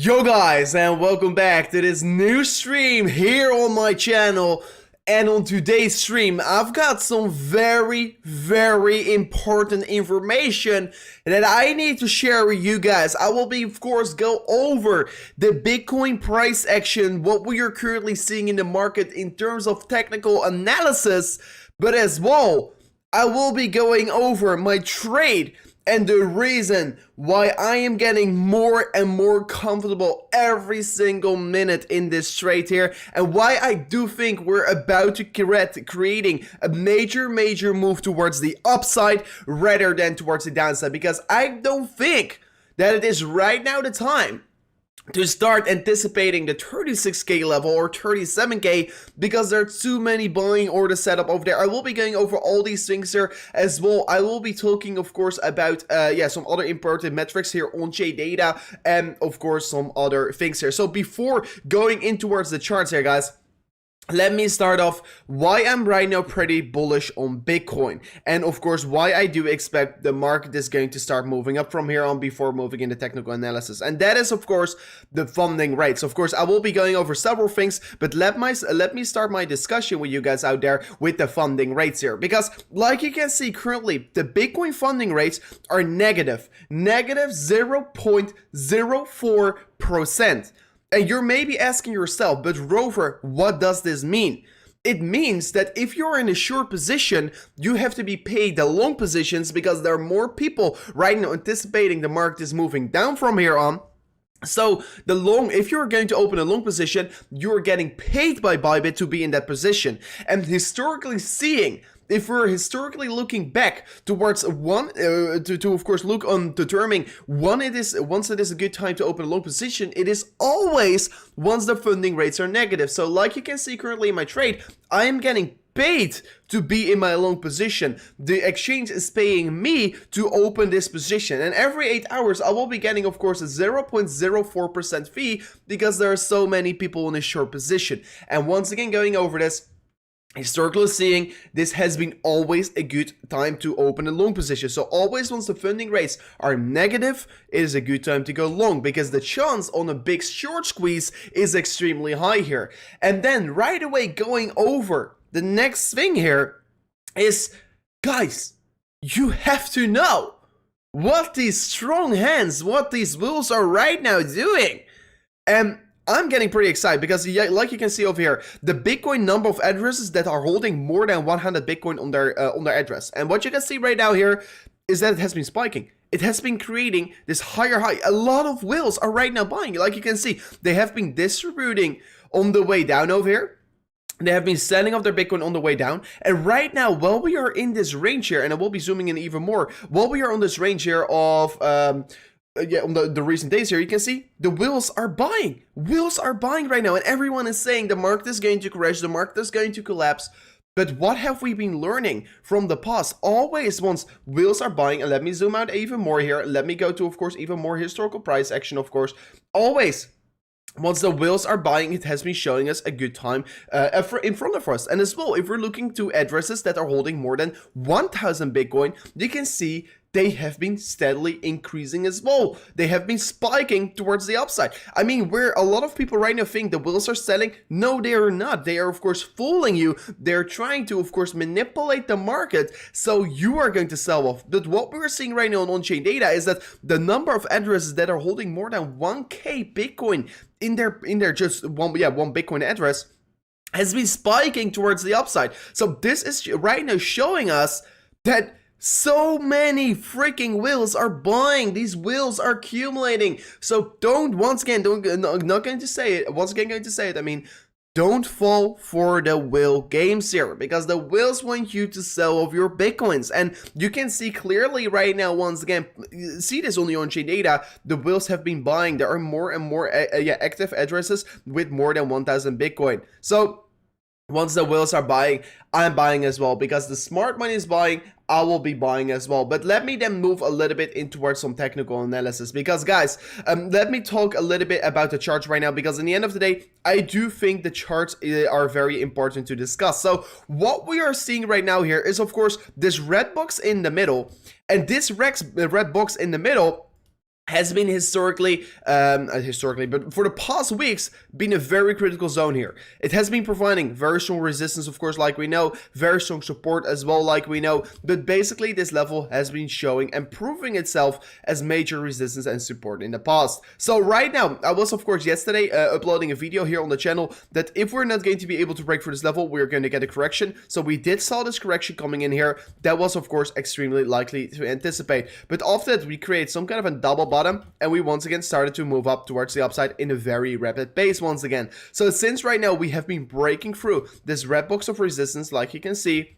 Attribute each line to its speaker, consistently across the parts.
Speaker 1: Yo guys, and welcome back to this new stream here on my channel. And on today's stream, I've got some very important information that I need to share with you guys. I will be, of course, go over the Bitcoin price action, what we are currently seeing in the market in terms of technical analysis, but as well, I will be going over my trade and the reason why I am getting more and more comfortable every single minute in this trade here, and why I do think we're about to creating a major move towards the upside rather than towards the downside, because I don't think that it is right now the time to start anticipating the 36k level or 37k, because there are too many buying orders set up over there. I will be going over all these things here as well. I will be talking, of course, about some other important metrics here, on-chain data, and of course some other things here. So before going in towards the charts here, guys, let me start off why I'm right now pretty bullish on Bitcoin, and of course why I do expect the market is going to start moving up from here on before moving into technical analysis. And that is, of course, the funding rates. Of course, I will be going over several things, but let me start my discussion with you guys out there with the funding rates here, because like you can see currently, the Bitcoin funding rates are negative 0.04%. And you're maybe asking yourself, but Rover, what does this mean? It means that if you're in a short position, you have to be paid the long positions, because there are more people right now anticipating the market is moving down from here on. So the long, if you're going to open a long position, you're getting paid by BYBIT to be in that position. And historically seeing, if we're historically looking back towards one, to of course look on determining once it is a good time to open a long position, it is always once the funding rates are negative. So like you can see currently in my trade, I am getting paid to be in my long position. The exchange is paying me to open this position, and every 8 hours I will be getting, of course, a 0.04% fee, because there are so many people in a short position. And once again, going over this, historically seeing, this has been always a good time to open a long position. So always once the funding rates are negative, it is a good time to go long, because the chance on a big short squeeze is extremely high here. And then right away going over the next thing here is, guys, you have to know what these strong hands, what these bulls are right now doing. And I'm getting pretty excited, because like you can see over here, the Bitcoin number of addresses that are holding more than 100 Bitcoin on their address. And what you can see right now here is that it has been spiking. It has been creating this higher high. A lot of whales are right now buying. Like you can see, they have been distributing on the way down over here. They have been selling off their Bitcoin on the way down. And right now, while we are in this range here, and I will be zooming in even more, while we are on this range here of on the recent days here, you can see the whales are buying. Whales are buying right now, and everyone is saying the market is going to crash, the market is going to collapse. But what have we been learning from the past? Always once whales are buying, and let me zoom out even more here. Let me go to, of course, even more historical price action, of course. Always, once the whales are buying, it has been showing us a good time in front of us. And as well, if we're looking to addresses that are holding more than 1,000 Bitcoin, you can see they have been steadily increasing as well. They have been spiking towards the upside. I mean, where a lot of people right now think the whales are selling, no, they are not. They are, of course, fooling you. They're trying to, of course, manipulate the market, so you are going to sell off. But what we're seeing right now on-chain data is that the number of addresses that are holding more than 1k Bitcoin in their just one Bitcoin address has been spiking towards the upside. So this is right now showing us that so many freaking whales are buying. These whales are accumulating. So not going to say it. Once again, going to say it. I mean, don't fall for the whale games here, because the whales want you to sell off your Bitcoins. And you can see clearly right now, once again, see this on the on-chain data, the whales have been buying. There are more and more active addresses with more than 1,000 Bitcoin. So once the whales are buying, I'm buying as well, because the smart money is buying, I will be buying as well. But let me then move a little bit in towards some technical analysis, because guys, let me talk a little bit about the charts right now, because in the end of the day, I do think the charts are very important to discuss. So what we are seeing right now here is, of course, this red box in the middle, and this red box in the middle has been historically, but for the past weeks, been a very critical zone here. It has been providing very strong resistance, of course, like we know, very strong support as well, like we know, but basically this level has been showing and proving itself as major resistance and support in the past. So right now, I was, of course, yesterday uploading a video here on the channel that if we're not going to be able to break through this level, we're going to get a correction. So we did saw this correction coming in here. That was, of course, extremely likely to anticipate. But after that, we create some kind of a double bottom, and we once again started to move up towards the upside in a very rapid pace once again. So since right now we have been breaking through this red box of resistance, like you can see,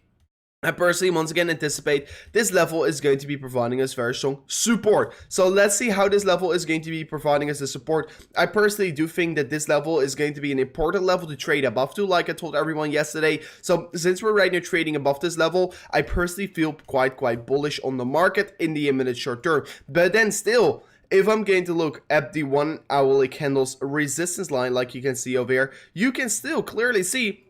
Speaker 1: I personally once again anticipate this level is going to be providing us very strong support. So let's see how this level is going to be providing us the support. I personally do think that this level is going to be an important level to trade above to, like I told everyone yesterday. So since we're right now trading above this level, I personally feel quite bullish on the market in the imminent short term. But then still, if I'm going to look at the 1 hourly candles resistance line, like you can see over here, you can still clearly see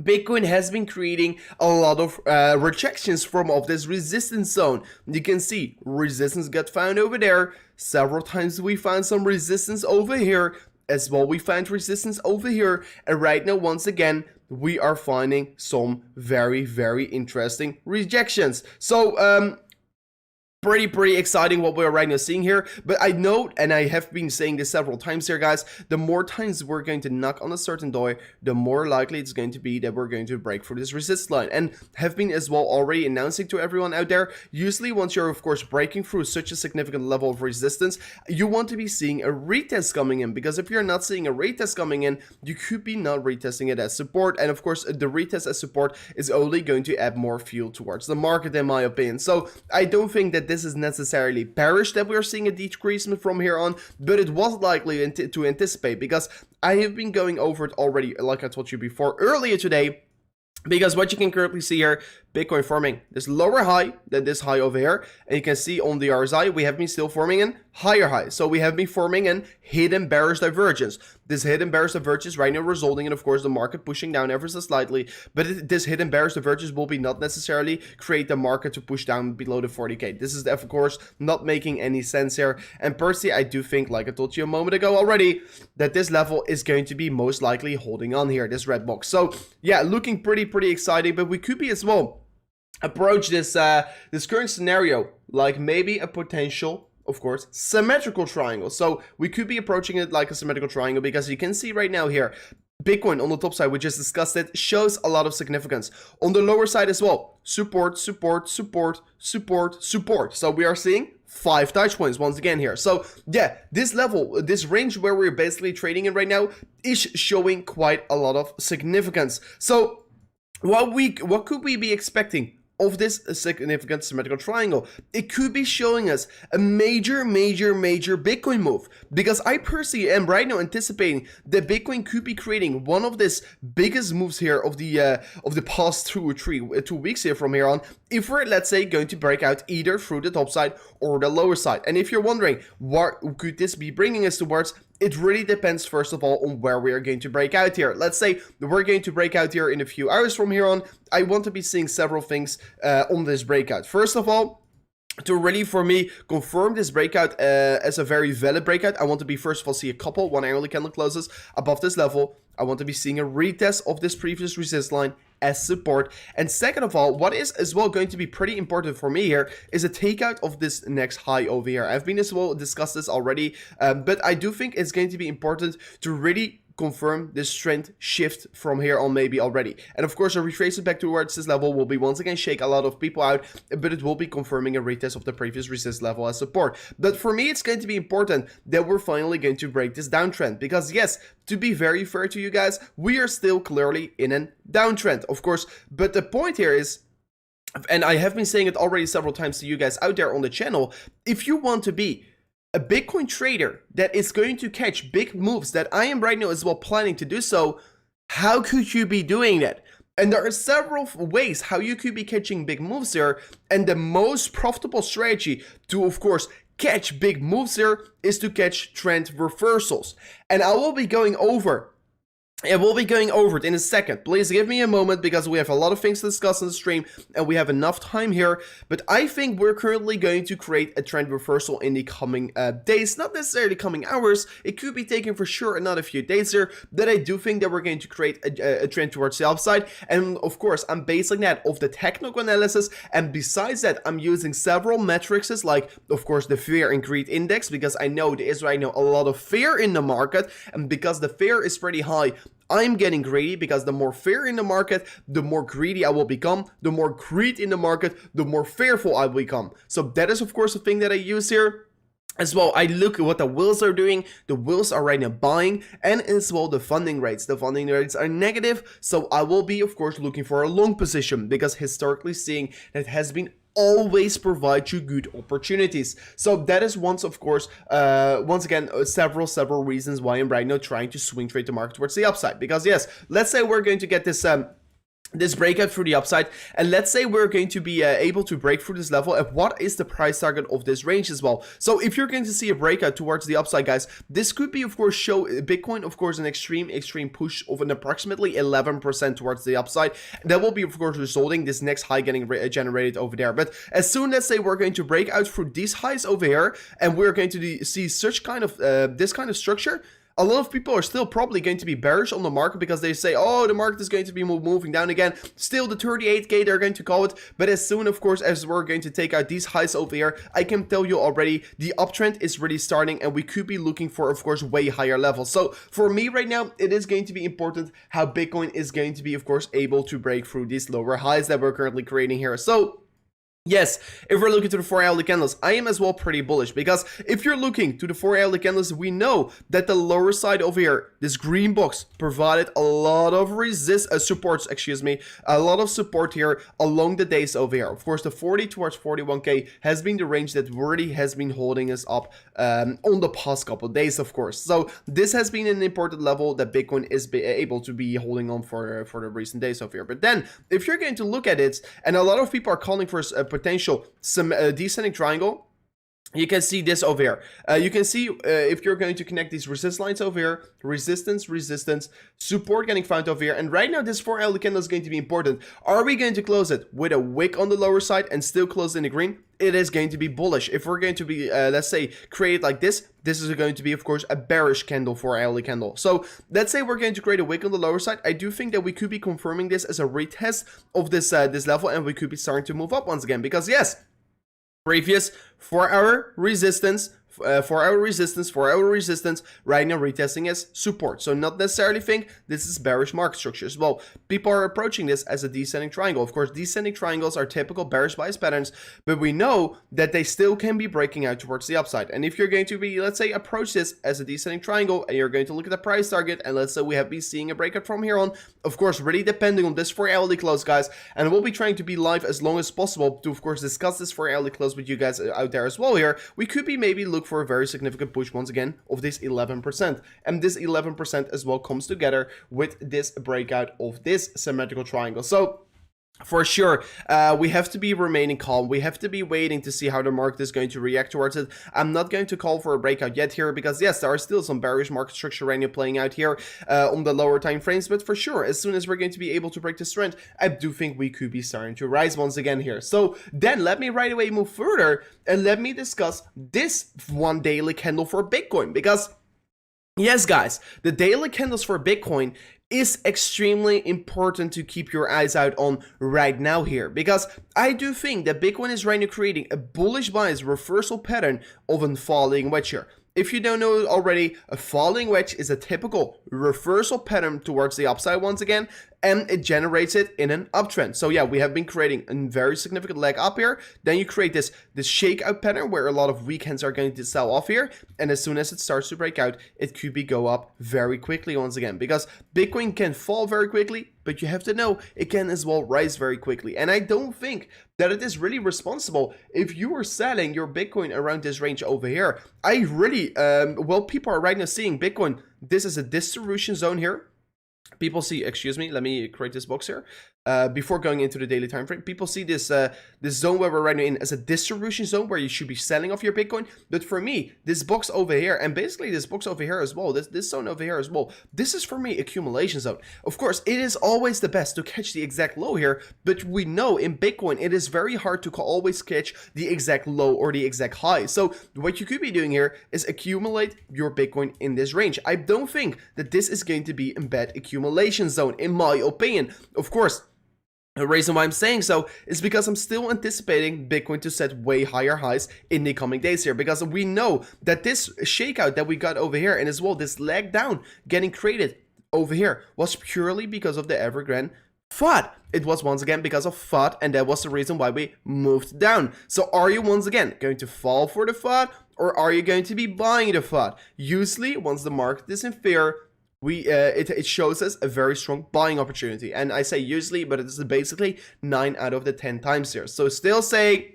Speaker 1: Bitcoin has been creating a lot of rejections from of this resistance zone. You can see resistance got found over there. Several times we found some resistance over here. As well, we find resistance over here. And right now, once again, we are finding some very interesting rejections. So, pretty exciting what we're right now seeing here. But I know, and I have been saying this several times here, guys, the more times we're going to knock on a certain door, the more likely it's going to be that we're going to break through this resist line. And have been as well already announcing to everyone out there, usually once you're of course breaking through such a significant level of resistance, you want to be seeing a retest coming in, because if you're not seeing a retest coming in, you could be not retesting it as support. And of course the retest as support is only going to add more fuel towards the market, in my opinion. So I don't think that this is necessarily bearish that we're seeing a decrease from here on, but it was likely to anticipate, because I have been going over it already, like I told you before earlier today. Because what you can currently see here, Bitcoin forming this lower high than this high over here. And you can see on the RSI, we have been still forming an higher high. So we have been forming an hidden bearish divergence. This hidden bearish divergence right now resulting in, of course, the market pushing down ever so slightly. But this hidden bearish divergence will be not necessarily create the market to push down below the 40K. This is, of course, not making any sense here. And personally, I do think, like I told you a moment ago already, that this level is going to be most likely holding on here, this red box. So yeah, looking pretty exciting, but we could be as well approach this this current scenario like maybe a potential, of course, symmetrical triangle. So we could be approaching it like a symmetrical triangle, because you can see right now here, Bitcoin on the top side, we just discussed it, shows a lot of significance. On the lower side as well, support. So we are seeing 5 touch points once again here. So yeah, this level, this range where we're basically trading in right now is showing quite a lot of significance. So what could we be expecting of this significant symmetrical triangle? It could be showing us a major Bitcoin move, because I personally am right now anticipating that Bitcoin could be creating one of this biggest moves here of the past 2 weeks here from here on, if we're, let's say, going to break out either through the top side or the lower side. And if you're wondering what could this be bringing us towards, it really depends, first of all, on where we are going to break out here. Let's say we're going to break out here in a few hours from here on. I want to be seeing several things on this breakout. First of all, to really, for me, confirm this breakout as a very valid breakout, I want to be, first of all, see a couple 1 hourly candle closes above this level. I want to be seeing a retest of this previous resist line as support. And second of all, what is as well going to be pretty important for me here is a takeout of this next high over here. I've been as well discussed this already, but I do think it's going to be important to really confirm this trend shift from here on maybe already. And of course, a retracement back towards this level will be once again shake a lot of people out, but it will be confirming a retest of the previous resist level as support. But for me, it's going to be important that we're finally going to break this downtrend, because yes, to be very fair to you guys, we are still clearly in a downtrend, of course. But the point here is, and I have been saying it already several times to you guys out there on the channel, if you want to be a Bitcoin trader that is going to catch big moves that I am right now as well planning to do so, how could you be doing that? And there are several ways how you could be catching big moves there. And the most profitable strategy to, of course, catch big moves there is to catch trend reversals. And I will be going over And we'll be going over it in a second. Please give me a moment because we have a lot of things to discuss on the stream and we have enough time here. But I think we're currently going to create a trend reversal in the coming days. Not necessarily coming hours. It could be taking for sure another few days here. But I do think that we're going to create a trend towards the upside. And of course, I'm basing that off the technical analysis. And besides that, I'm using several metrics like, of course, the fear and greed index. Because I know there is right now a lot of fear in the market. And because the fear is pretty high, I'm getting greedy because the more fear in the market, the more greedy I will become. The more greed in the market, the more fearful I will become. So that is of course a thing that I use here. As well, I look at what the whales are doing. The whales are right now buying, and as well the funding rates. The funding rates are negative, so I will be of course looking for a long position because historically seeing that has been always provide you good opportunities. So that is once again several reasons why I'm right now trying to swing trade the market towards the upside. Because yes, let's say we're going to get this breakout through the upside, and let's say we're going to be able to break through this level. And what is the price target of this range as well? So if you're going to see a breakout towards the upside, guys, this could be of course show Bitcoin of course an extreme push of an approximately 11% towards the upside. That will be of course resulting this next high getting generated over there. But as soon as say we're going to break out through these highs over here, and we're going to see such kind of this kind of structure, a lot of people are still probably going to be bearish on the market because they say, oh, the market is going to be moving down again. Still the 38K, they're going to call it. But as soon, of course, as we're going to take out these highs over here, I can tell you already the uptrend is really starting, and we could be looking for, of course, way higher levels. So for me right now, it is going to be important how Bitcoin is going to be, of course, able to break through these lower highs that we're currently creating here. So yes, if we're looking to the 4-hourly candles, I am as well pretty bullish, because if you're looking to the 4-hourly candles, we know that the lower side over here, this green box, provided a lot of supports, a lot of support here along the days over here. Of course, the 40 towards 41K has been the range that really has been holding us up on the past couple of days, of course. So this has been an important level that Bitcoin is able to be holding on for the recent days over here. But then, if you're going to look at it, and a lot of people are calling for a potential descending triangle, you can see this over here. You can see if you're going to connect these resistance lines over here, resistance, support getting found over here. And right now, this 4-hourly candle is going to be important. Are we going to close it with a wick on the lower side and still close in the green? It is going to be bullish. If we're going to be, let's say, create like this is going to be, of course, a bearish candle for 4-hourly candle. So let's say we're going to create a wick on the lower side. I do think that we could be confirming this as a retest of this level, and we could be starting to move up once again. Because yes, previous 4-hour resistance, 4-hour resistance, right now retesting as support. So not necessarily think this is bearish market structures. Well, people are approaching this as a descending triangle. Of course, descending triangles are typical bearish bias patterns, but we know that they still can be breaking out towards the upside. And if you're going to be, let's say, approach this as a descending triangle, and you're going to look at the price target, and let's say we have been seeing a breakout from here on, of course, really depending on this 4-hourly close, guys, and we'll be trying to be live as long as possible to, of course, discuss this 4-hourly close with you guys out there as well here. We could be maybe looking for a very significant push once again of this 11%, and this 11% as well comes together with this breakout of this symmetrical triangle. So for sure, we have to be remaining calm. We have to be waiting to see how the market is going to react towards it. I'm not going to call for a breakout yet here, because yes, there are still some bearish market structure right now playing out here on the lower time frames. But for sure, as soon as we're going to be able to break this trend, I do think we could be starting to rise once again here. So then let me right away move further and let me discuss this one daily candle for Bitcoin, because yes, guys, the daily candles for Bitcoin is extremely important to keep your eyes out on right now here, because I do think that Bitcoin is right now creating a bullish bias reversal pattern of a falling wedge here. If you don't know it already, a falling wedge is a typical reversal pattern towards the upside once again, and it generates it in an uptrend. So yeah, we have been creating a very significant leg up here. Then you create this shakeout pattern where a lot of weekends are going to sell off here, and as soon as it starts to break out, it could be go up very quickly once again, because Bitcoin can fall very quickly, but you have to know it can as well rise very quickly. And I don't think that it is really responsible if you are selling your Bitcoin around this range over here. I really, well, people are right now seeing Bitcoin. This is a distribution zone here. People see, excuse me, let me create this box here. before going into the daily time frame. People see this this zone where we're right now in as a distribution zone where you should be selling off your Bitcoin. But for me, this box over here, and basically this box over here as well, this zone over here as well, this is for me accumulation zone. Of course, it is always the best to catch the exact low here, but we know in Bitcoin it is very hard to always catch the exact low or the exact high. So what you could be doing here is accumulate your Bitcoin in this range. I don't think that this is going to be a bad accumulation zone, in my opinion. Of course, the reason why I'm saying so is because I'm still anticipating Bitcoin to set way higher highs in the coming days here, because we know that this shakeout that we got over here, and as well this leg down getting created over here, was purely because of the Evergrande FUD. It was once again because of FUD, and that was the reason why we moved down. So are you once again going to fall for the FUD, or are you going to be buying the FUD? Usually, once the market is in fear, it shows us a very strong buying opportunity. And I say usually, but it is basically 9 out of the 10 times here. So still say,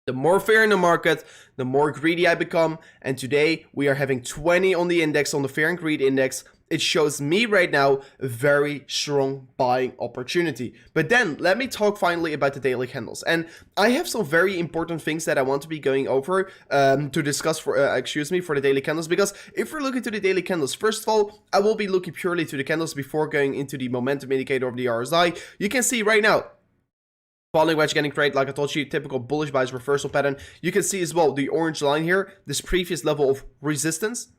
Speaker 1: the more fear in the market, the more greedy I become. And today we are having 20 on the index, on the fear and greed index. It shows me right now a very strong buying opportunity. But then let me talk finally about the daily candles. And I have some very important things that I want to be going over to discuss for the daily candles. Because if we're looking to the daily candles, first of all, I will be looking purely to the candles before going into the momentum indicator of the RSI. You can see right now, falling wedge getting created, like I told you, typical bullish bias reversal pattern. You can see as well the orange line here, this previous level of resistance,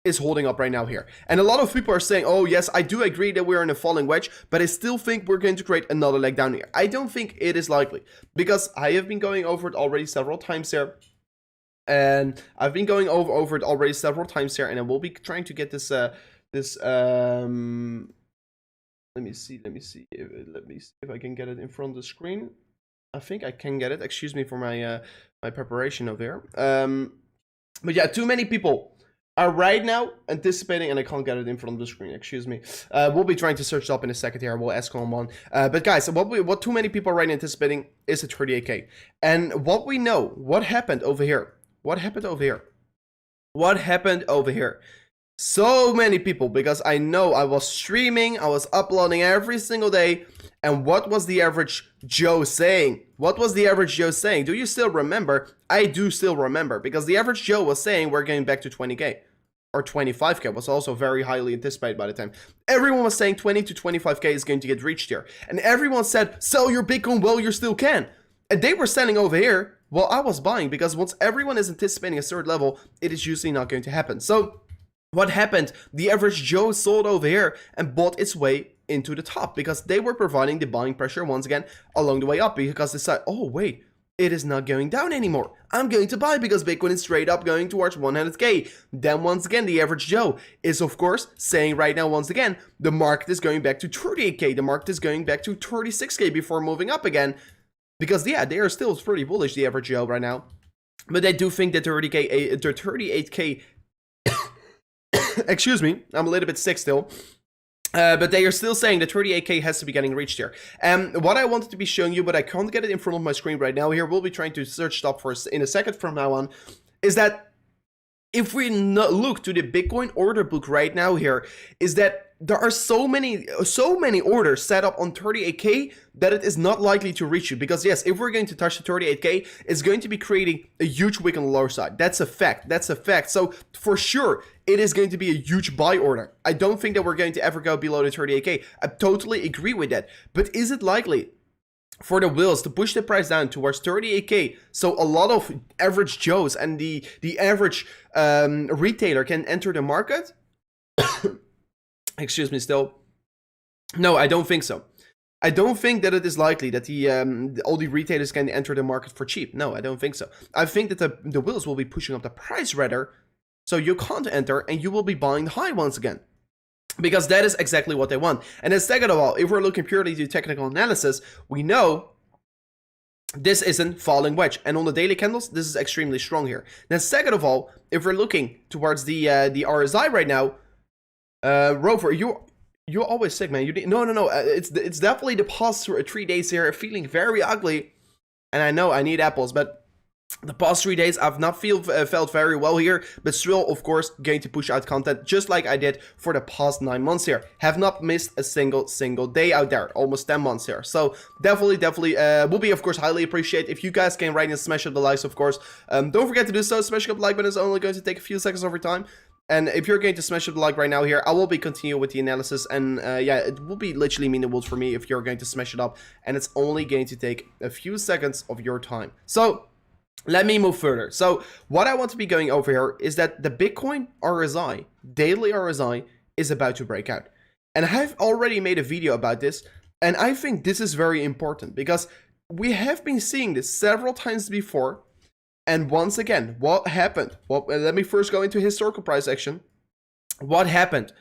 Speaker 1: is holding up right now here. And a lot of people are saying, oh yes, I do agree that we're in a falling wedge, but I still think we're going to create another leg down here. I don't think it is likely, because I have been going over it already several times here. And I've been going over it already several times here, and I will be trying to get this let me see if I can get it in front of the screen. I think I can get it. Excuse me for my my preparation over here. But yeah, too many people are right now anticipating, and I can't get it in front of the screen, excuse me. We'll be trying to search it up in a second here. We'll ask on one. But guys, what too many people are right now anticipating is a 38K. And what we know, what happened over here? What happened over here? What happened over here? So many people, because I know I was streaming, I was uploading every single day. And what was the average Joe saying? What was the average Joe saying? Do you still remember? I do still remember, because the average Joe was saying we're getting back to 20K. Or 25K was also very highly anticipated by the time. Everyone was saying 20 to 25K is going to get reached here. And everyone said, sell your Bitcoin while you still can. And they were selling over here while I was buying, because once everyone is anticipating a certain level, it is usually not going to happen. So what happened? The average Joe sold over here and bought its way into the top, because they were providing the buying pressure once again along the way up, because they said, oh wait, it is not going down anymore. I'm going to buy because Bitcoin is straight up going towards 100K. Then once again, the average Joe is of course saying right now once again, the market is going back to 38K. The market is going back to 36K before moving up again. Because yeah, they are still pretty bullish, the average Joe right now. But they do think that 38K, excuse me, I'm a little bit sick still. But they are still saying that 38K has to be getting reached here. And what I wanted to be showing you, but I can't get it in front of my screen right now here, we'll be trying to search stop for us in a second from now on, is that if we look to the Bitcoin order book right now here, is that there are so many orders set up on 38K that it is not likely to reach you. Because yes, if we're going to touch the 38K, it's going to be creating a huge wick on the lower side. That's a fact. That's a fact. So for sure, it is going to be a huge buy order. I don't think that we're going to ever go below the 38K. I totally agree with that. But is it likely for the wheels to push the price down towards 38K, so a lot of average Joes and the average retailer can enter the market? Excuse me still. No, I don't think so. I don't think that it is likely that all the retailers can enter the market for cheap. No, I don't think so. I think that the wheels will be pushing up the price rather, so you can't enter and you will be buying the high once again. Because that is exactly what they want. And then second of all, if we're looking purely to technical analysis, we know this isn't falling wedge. And on the daily candles, this is extremely strong here. Then second of all, if we're looking towards the RSI right now, Rover, you're always sick, man. No. It's definitely the past 3 days here feeling very ugly. And I know I need apples, but The past 3 days I've not felt very well here, but still of course going to push out content just like I did for the past 9 months here. Have not missed a single day out there, almost 10 months here. So definitely will be of course highly appreciate if you guys can right now smash up the likes, of course. Don't forget to do so. Smashing up the like button is only going to take a few seconds over time. And if you're going to smash up the like right now here, I will be continuing with the analysis. And yeah, it will be literally mean the world for me if you're going to smash it up. And it's only going to take a few seconds of your time. So let me move further. So what I want to be going over here is that the Bitcoin RSI, daily RSI, is about to break out. And I've already made a video about this. And I think this is very important because we have been seeing this several times before. And once again, what happened? Well, let me first go into historical price action. What happened?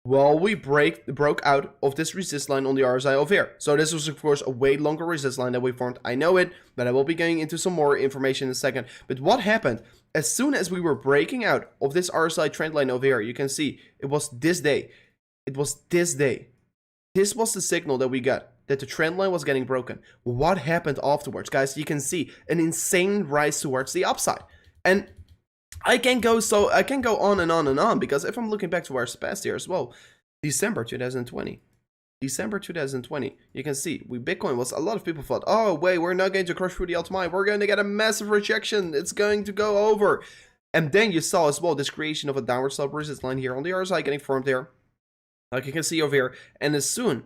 Speaker 1: Well, we broke out of this resist line on the RSI over here. So this was, of course, a way longer resist line that we formed. I know it, but I will be going into some more information in a second. But what happened? As soon as we were breaking out of this RSI trend line over here, you can see it was this day. It was this day. This was the signal that we got, that the trend line was getting broken. What happened afterwards? Guys, you can see an insane rise towards the upside. And I can go on and on and on, because if I'm looking back to our past year as well, December 2020, you can see Bitcoin was, a lot of people thought, oh wait, we're not going to crush through the altcoin, we're going to get a massive rejection, it's going to go over. And then you saw as well this creation of a downward slope resistance line here on the RSI getting formed there, like you can see over here. And as soon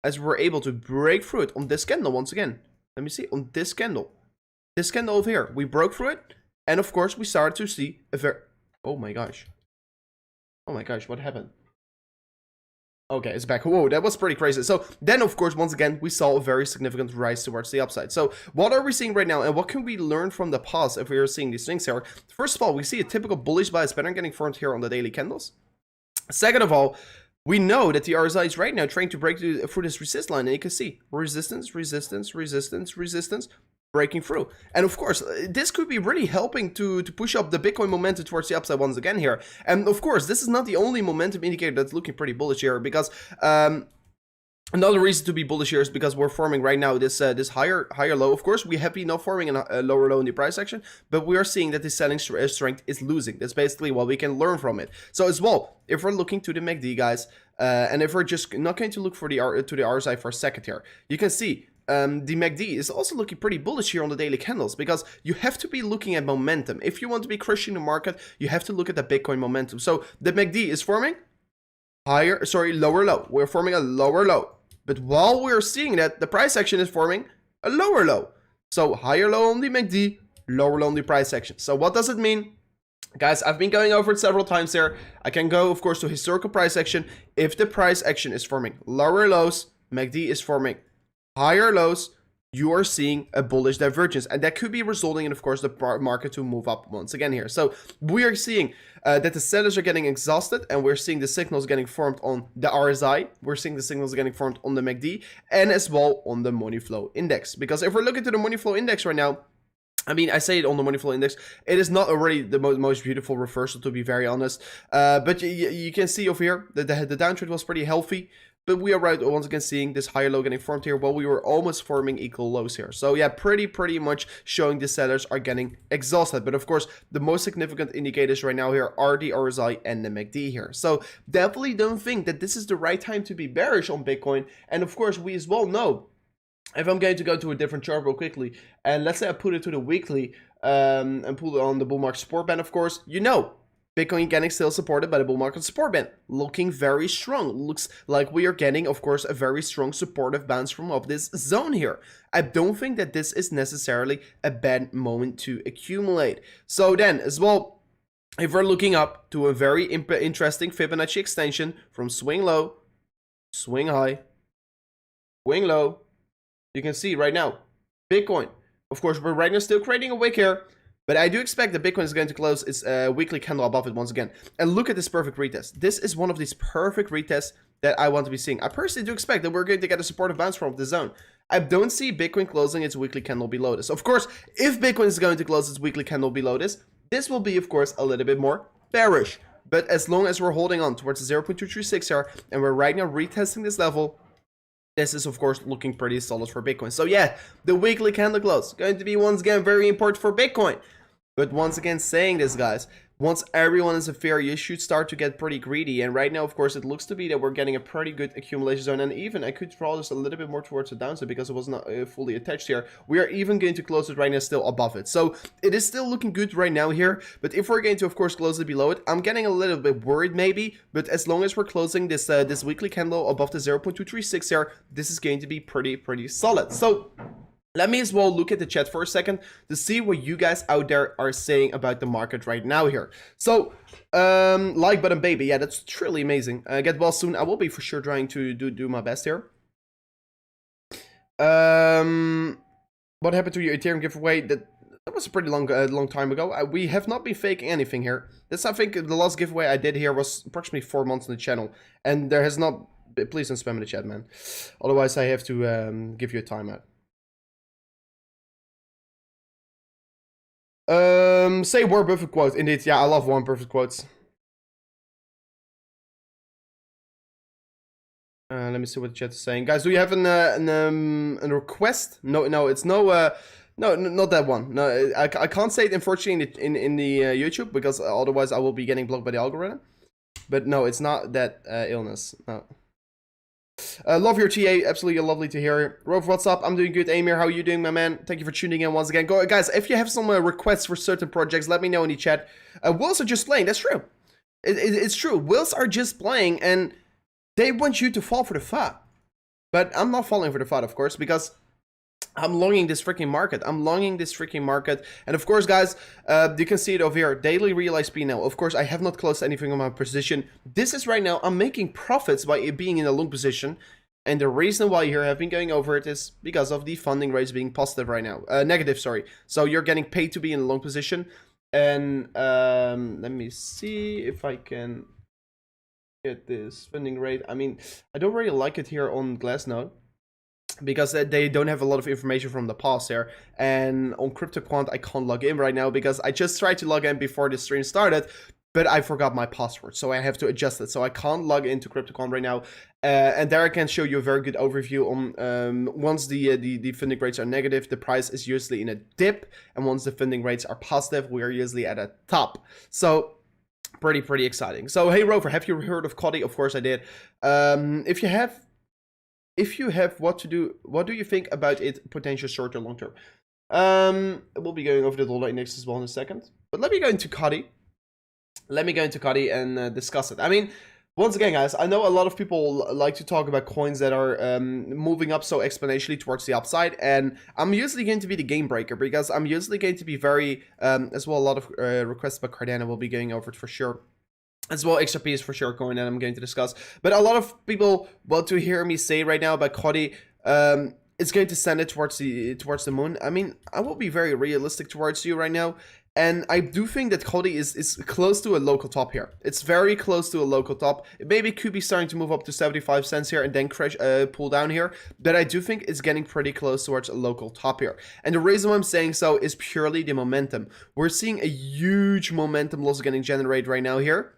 Speaker 1: as we're able to break through it on this candle once again, let me see, on this candle over here, we broke through it. And of course, we started to see a very... Oh my gosh, what happened? Okay, it's back. Whoa, that was pretty crazy. So then, of course, once again, we saw a very significant rise towards the upside. So what are we seeing right now, and what can we learn from the past if we are seeing these things here? First of all, we see a typical bullish bias pattern getting formed here on the daily candles. Second of all, we know that the RSI is right now trying to break through this resist line, and you can see resistance, breaking through. And of course, this could be really helping to push up the Bitcoin momentum towards the upside once again here. And of course, this is not the only momentum indicator that's looking pretty bullish here, because another reason to be bullish here is because we're forming right now this higher low. Of course, we have been not forming a lower low in the price action, but we are seeing that the selling strength is losing. That's basically what we can learn from it. So as well, if we're looking to the MACD, guys, and if we're just not going to look for the RSI for a second here, you can see the MACD is also looking pretty bullish here on the daily candles, because you have to be looking at momentum. If you want to be crushing the market, you have to look at the Bitcoin momentum. So the MACD is forming lower low. We're forming a lower low. But while we're seeing that, the price action is forming a lower low. So higher low on the MACD, lower low on the price action. So what does it mean? Guys, I've been going over it several times here. I can go, of course, to historical price action. If the price action is forming lower lows, MACD is forming higher lows, you are seeing a bullish divergence, and that could be resulting in, of course, the market to move up once again here. So we are seeing that the sellers are getting exhausted, and we're seeing the signals getting formed on the RSI. We're seeing the signals getting formed on the MACD, and as well on the money flow index. Because if we're looking to the money flow index right now, I mean, I say it on the money flow index, it is not already the most beautiful reversal, to be very honest. But you can see over here that the downtrend was pretty healthy. But we are right once again seeing this higher low getting formed here, while we were almost forming equal lows here. So yeah, pretty much showing the sellers are getting exhausted. But of course, the most significant indicators right now here are the RSI and the MACD here. So definitely don't think that this is the right time to be bearish on Bitcoin. And of course, we as well know, if I'm going to go to a different chart real quickly, and let's say I put it to the weekly and pull it on the bull market support band, of course, you know, Bitcoin getting still supported by the bull market support band, looking very strong. Looks like we are getting, of course, a very strong supportive bounce from up this zone here. I don't think that this is necessarily a bad moment to accumulate. So then, as well, if we're looking up to a very interesting Fibonacci extension from swing low, swing high, swing low, you can see right now, Bitcoin, of course, we're right now still creating a wick here. But I do expect that Bitcoin is going to close its weekly candle above it once again. And look at this perfect retest. This is one of these perfect retests that I want to be seeing. I personally do expect that we're going to get a supportive bounce from the zone. I don't see Bitcoin closing its weekly candle below this. Of course, if Bitcoin is going to close its weekly candle below this, this will be, of course, a little bit more bearish. But as long as we're holding on towards the 0.236 here, and we're right now retesting this level, this is of course looking pretty solid for Bitcoin. So yeah, the weekly candle close going to be once again very important for Bitcoin. But once again, saying this, guys, once everyone is a fair, you should start to get pretty greedy. And right now, of course, it looks to be that we're getting a pretty good accumulation zone. And even I could draw this a little bit more towards the downside because it was not fully attached here. We are even going to close it right now still above it. So it is still looking good right now here. But if we're going to, of course, close it below it, I'm getting a little bit worried maybe. But as long as we're closing this this weekly candle above the 0.236 here, this is going to be pretty solid. So let me as well look at the chat for a second to see what you guys out there are saying about the market right now here. So, like button baby, yeah, that's truly amazing. Get well soon. I will be for sure trying to do my best here. What happened to your Ethereum giveaway? That was a pretty long time ago. We have not been faking anything here. This, I think, the last giveaway I did here was approximately 4 months on the channel, and there has not. Please don't spam in the chat, man. Otherwise, I have to give you a timeout. Say Warren Buffett quote. Indeed, yeah, I love Warren Buffett quotes. Let me see what the chat is saying, guys. Do you have a request? No, it's no, not that one. No, I can't say it unfortunately in the YouTube because otherwise I will be getting blocked by the algorithm. But no, it's not that illness. No. Love your TA, absolutely lovely to hear. Rove, what's up? I'm doing good. Amir, how are you doing, my man? Thank you for tuning in once again. Guys, if you have some requests for certain projects, let me know in the chat. Whales are just playing, that's true. It's true. Whales are just playing and they want you to fall for the FUD. But I'm not falling for the FUD, of course, because I'm longing this freaking market. And of course, guys, you can see it over here. Daily realized P now. Of course, I have not closed anything on my position. This is right now, I'm making profits by being in a long position. And the reason why here have been going over it is because of the funding rates being positive right now. Negative, sorry. So you're getting paid to be in a long position. And let me see if I can get this funding rate. I mean, I don't really like it here on Glassnode, because they don't have a lot of information from the past here. And on CryptoQuant, I can't log in right now because I just tried to log in before the stream started, but I forgot my password, so I have to adjust it. So I can't log into CryptoQuant right now. And there I can show you a very good overview on once the funding rates are negative, the price is usually in a dip, and once the funding rates are positive, we are usually at a top. So pretty exciting. So hey Rover, have you heard of Coddy? Of course I did. If you have, what do you think about it potential short or long term? We'll be going over the dollar index as well in a second. But let me go into Coddy. And discuss it. I mean, once again, guys, I know a lot of people like to talk about coins that are moving up so exponentially towards the upside, and I'm usually going to be the game breaker because I'm usually going to be very, as well, a lot of requests about Cardano will be going over it for sure. As well, XRP is for sure coin that I'm going to discuss. But a lot of people want to hear me say right now about Coddy, it's going to send it towards the moon. I mean, I will be very realistic towards you right now. And I do think that Coddy is close to a local top here. It's very close to a local top. It maybe could be starting to move up to 75 cents here and then crash, pull down here. But I do think it's getting pretty close towards a local top here. And the reason why I'm saying so is purely the momentum. We're seeing a huge momentum loss getting generated right now here.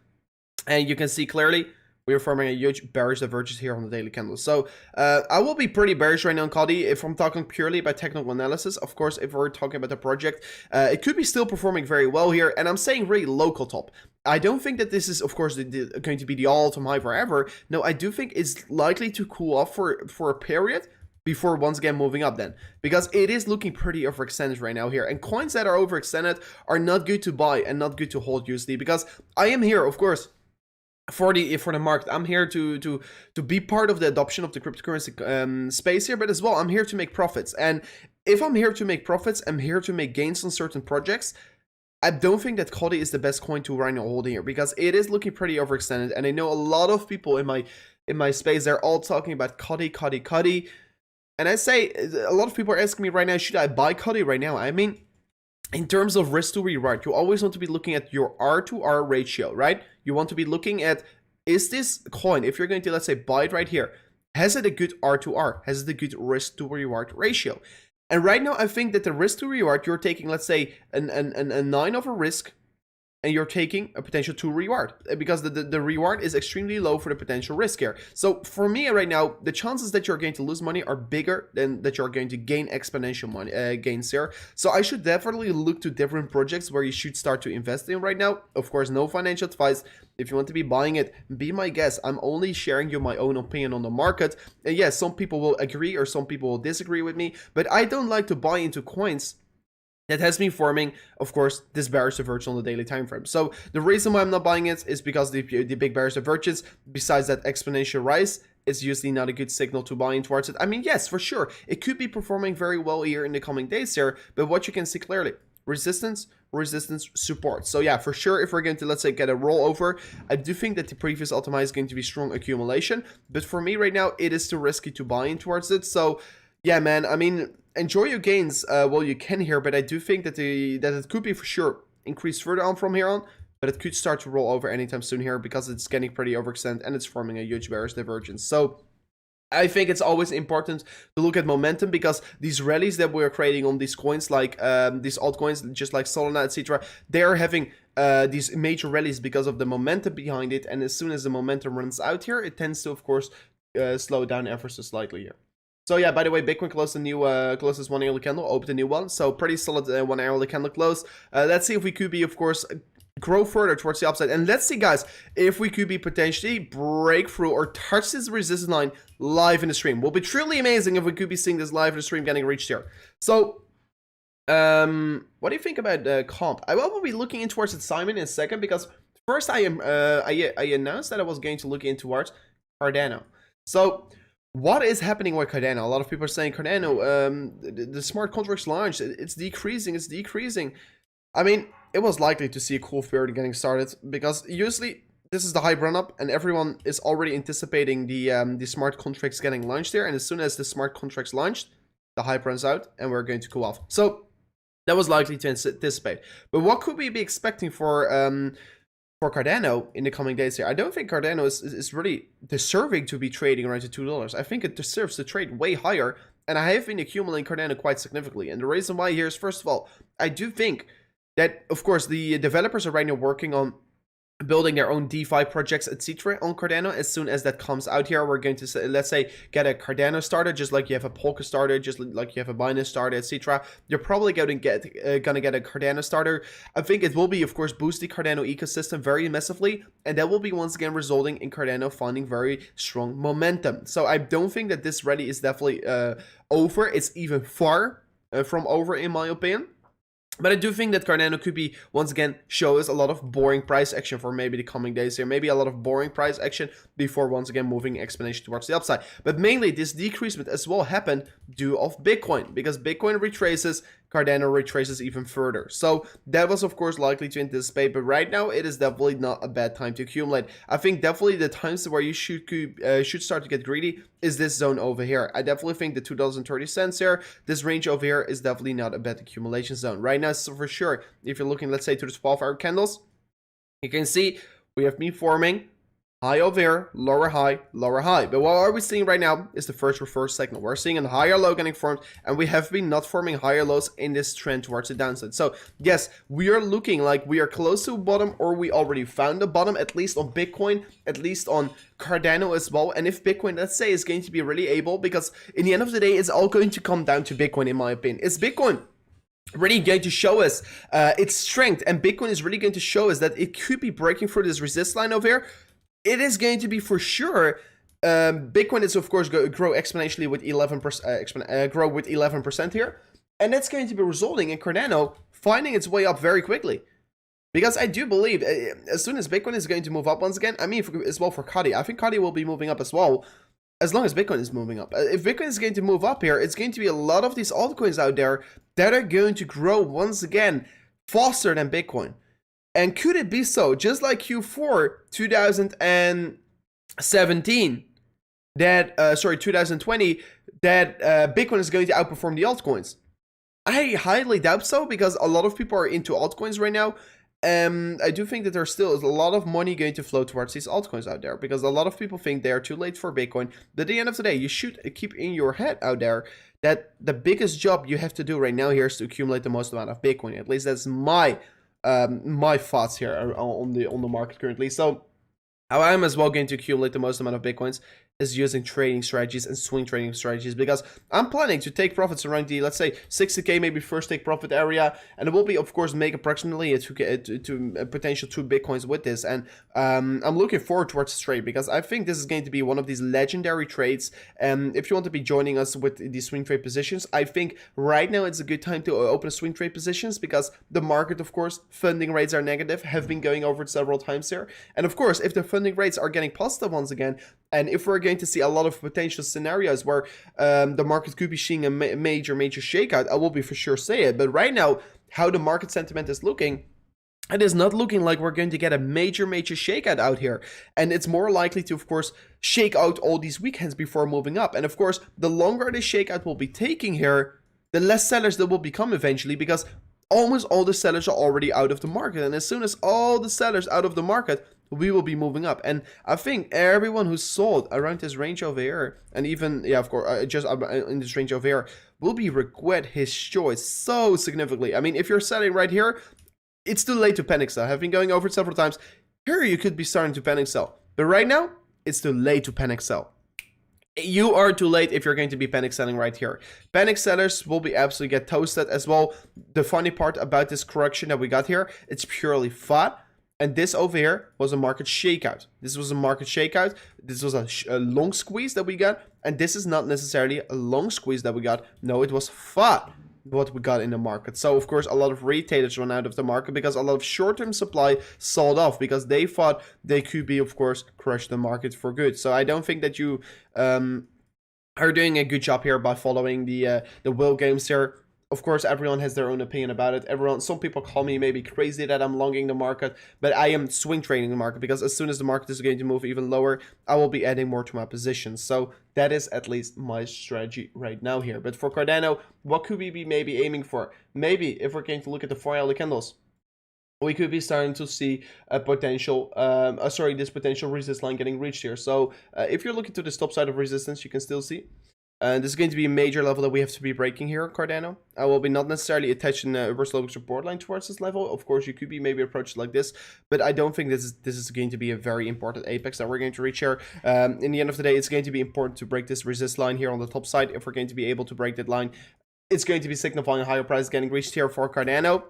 Speaker 1: And you can see clearly we are forming a huge bearish divergence here on the daily candle. So I will be pretty bearish right now on Coddy if I'm talking purely about technical analysis. Of course, if we're talking about the project, it could be still performing very well here. And I'm saying really local top. I don't think that this is, of course, going to be the all-time high forever. No, I do think it's likely to cool off for a period before once again moving up then, because it is looking pretty overextended right now here, and coins that are overextended are not good to buy and not good to hold usually, because I am here, of course, for the market. I'm here to be part of the adoption of the cryptocurrency space here, but as well I'm here to make profits. And if I'm here to make profits, I'm here to make gains on certain projects. I don't think that Coddy is the best coin to right now hold here, because it is looking pretty overextended, and I know a lot of people in my space, they're all talking about Coddy, and I say a lot of people are asking me right now, should I buy Coddy right now? I mean, in terms of risk to reward, you always want to be looking at your R to R ratio, right? You want to be looking at, is this coin, if you're going to, let's say, buy it right here, has it a good R to R? Has it a good risk to reward ratio? And right now, I think that the risk to reward, you're taking, let's say, a 9 of a risk, and you're taking a potential 2 reward because the reward is extremely low for the potential risk here. So for me right now, the chances that you're going to lose money are bigger than that you're going to gain exponential money gains here. So I should definitely look to different projects where you should start to invest in right now. Of course, no financial advice. If you want to be buying it, be my guest. I'm only sharing you my own opinion on the market. And yes, some people will agree or some people will disagree with me, but I don't like to buy into coins that has been forming, of course, this bearish divergence on the daily time frame. So the reason why I'm not buying it is because the big bearish divergence, besides that exponential rise, is usually not a good signal to buy in towards it. I mean, yes, for sure, it could be performing very well here in the coming days here, but what you can see clearly, resistance, resistance, support. So yeah, for sure, if we're going to, let's say, get a rollover, I do think that the previous all-time high is going to be strong accumulation, but for me right now, it is too risky to buy in towards it. So yeah, man, I mean, enjoy your gains while you can here, but I do think that it could be for sure increase further on from here on, but it could start to roll over anytime soon here because it's getting pretty overextended and it's forming a huge bearish divergence. So I think it's always important to look at momentum because these rallies that we're creating on these coins, like these altcoins, just like Solana, etc., they are having these major rallies because of the momentum behind it. And as soon as the momentum runs out here, it tends to, of course, slow down ever so slightly here. So yeah, by the way, Bitcoin closed a new closest 1 hourly candle, opened a new one. So pretty solid 1 hourly candle close. Let's see if we could be, of course, grow further towards the upside. And let's see, guys, if we could be potentially break through or touch this resistance line live in the stream. Will be truly amazing if we could be seeing this live in the stream getting reached here. So what do you think about comp? I will be looking in towards it, Simon, in a second, because first I announced that I was going to look in towards Cardano. So what is happening with Cardano? A lot of people are saying Cardano, the smart contracts launched, it's decreasing, it's decreasing. I mean, it was likely to see a cool period getting started because usually this is the hype run up and everyone is already anticipating the smart contracts getting launched there. And as soon as the smart contracts launched, the hype runs out and we're going to cool off. So that was likely to anticipate. But what could we be expecting for Cardano in the coming days here? I don't think Cardano is really deserving to be trading around to $2. I think it deserves to trade way higher, and I have been accumulating Cardano quite significantly. And the reason why here is, first of all, I do think that, of course, the developers are right now working on building their own DeFi projects, etc. on Cardano. As soon as that comes out here, we're going to say, let's say, get a Cardano starter, just like you have a Polka starter, just like you have a Binance starter, etc. You're probably going to get a Cardano starter. I think it will be, of course, boost the Cardano ecosystem very massively, and that will be once again resulting in Cardano finding very strong momentum. So I don't think that this rally is definitely over. It's even far from over, in my opinion. But I do think that Cardano could be, once again, show us a lot of boring price action for maybe the coming days here. Maybe a lot of boring price action before once again moving exponentially towards the upside. But mainly this decreasement as well happened due of Bitcoin, because Bitcoin retraces, Cardano retraces even further. So that was, of course, likely to anticipate. But right now, it is definitely not a bad time to accumulate. I think definitely the times where you should start to get greedy is this zone over here. I definitely think the $2.30 here, this range over here is definitely not a bad accumulation zone. Right now, so for sure, if you're looking, let's say, to the 12-hour candles, you can see we have been forming high over here, lower high, lower high. But what are we seeing right now is the first reverse signal. We're seeing a higher low getting formed, and we have been not forming higher lows in this trend towards the downside. So yes, we are looking like we are close to a bottom, or we already found a bottom, at least on Bitcoin, at least on Cardano as well. And if Bitcoin, let's say, is going to be really able, because in the end of the day, it's all going to come down to Bitcoin, in my opinion. It's Bitcoin really going to show us its strength, and Bitcoin is really going to show us that it could be breaking through this resist line over here. It is going to be for sure. Bitcoin is, of course, going to grow exponentially with 11%, grow with 11% here, and that's going to be resulting in Cardano finding its way up very quickly. Because I do believe as soon as Bitcoin is going to move up once again, I mean, as well for Cardi, I think Cardi will be moving up as well, as long as Bitcoin is moving up. If Bitcoin is going to move up here, it's going to be a lot of these altcoins out there that are going to grow once again faster than Bitcoin. And could it be so, just like Q4 2017, that 2020, that Bitcoin is going to outperform the altcoins? I highly doubt so, because a lot of people are into altcoins right now. I do think that there still is a lot of money going to flow towards these altcoins out there, because a lot of people think they are too late for Bitcoin. But at the end of the day, you should keep in your head out there that the biggest job you have to do right now here is to accumulate the most amount of Bitcoin. At least that's my my thoughts here on the market currently. So how I'm as well going to accumulate the most amount of Bitcoins is using trading strategies and swing trading strategies, because I'm planning to take profits around the, let's say, 60k maybe first take profit area, and it will be, of course, make approximately a potential 2 Bitcoins with this. And I'm looking forward towards this trade, because I think this is going to be one of these legendary trades. If you want to be joining us with the swing trade positions, I think right now it's a good time to open swing trade positions, because the market, of course, funding rates are negative, have been going over it several times here. And of course, if the funding rates are getting positive once again, and if we're going to see a lot of potential scenarios where the market could be seeing a major shakeout, I will be for sure say it. But right now, how the market sentiment is looking, it is not looking like we're going to get a major shakeout out here. And it's more likely to, of course, shake out all these weekends before moving up. And of course, the longer the shakeout will be taking here, the less sellers there will become eventually, because almost all the sellers are already out of the market. And as soon as all the sellers out of the market, we will be moving up. And I think everyone who sold around this range over here, and even, yeah, of course, just in this range over here, will be regret his choice so significantly. I mean, if you're selling right here, it's too late to panic sell. I've been going over it several times. Here you could be starting to panic sell. But right now, it's too late to panic sell. You are too late if you're going to be panic selling right here. Panic sellers will be absolutely get toasted as well. The funny part about this correction that we got here, it's purely fat. And this over here was a market shakeout. This was a market shakeout. This was a long squeeze that we got. And this is not necessarily a long squeeze that we got. No, it was fat what we got in the market. So, of course, a lot of retailers run out of the market because a lot of short-term supply sold off because they thought they could be, of course, crush the market for good. So I don't think that you are doing a good job here by following the will games here. Of course, everyone has their own opinion about it. Some people call me maybe crazy that I'm longing the market, but I am swing trading the market, because as soon as the market is going to move even lower, I will be adding more to my positions. So that is at least my strategy right now here. But for Cardano, what could we be maybe aiming for? Maybe if we're going to look at the 4-hourly candles, we could be starting to see a potential, this potential resistance line getting reached here. So if you're looking to the top side of resistance, you can still see. This is going to be a major level that we have to be breaking here, Cardano. I will be not necessarily attaching a reverse low support line towards this level. Of course, you could be maybe approached like this, but I don't think this is going to be a very important apex that we're going to reach here. In the end of the day, it's going to be important to break this resist line here on the top side. If we're going to be able to break that line, it's going to be signifying a higher price getting reached here for Cardano.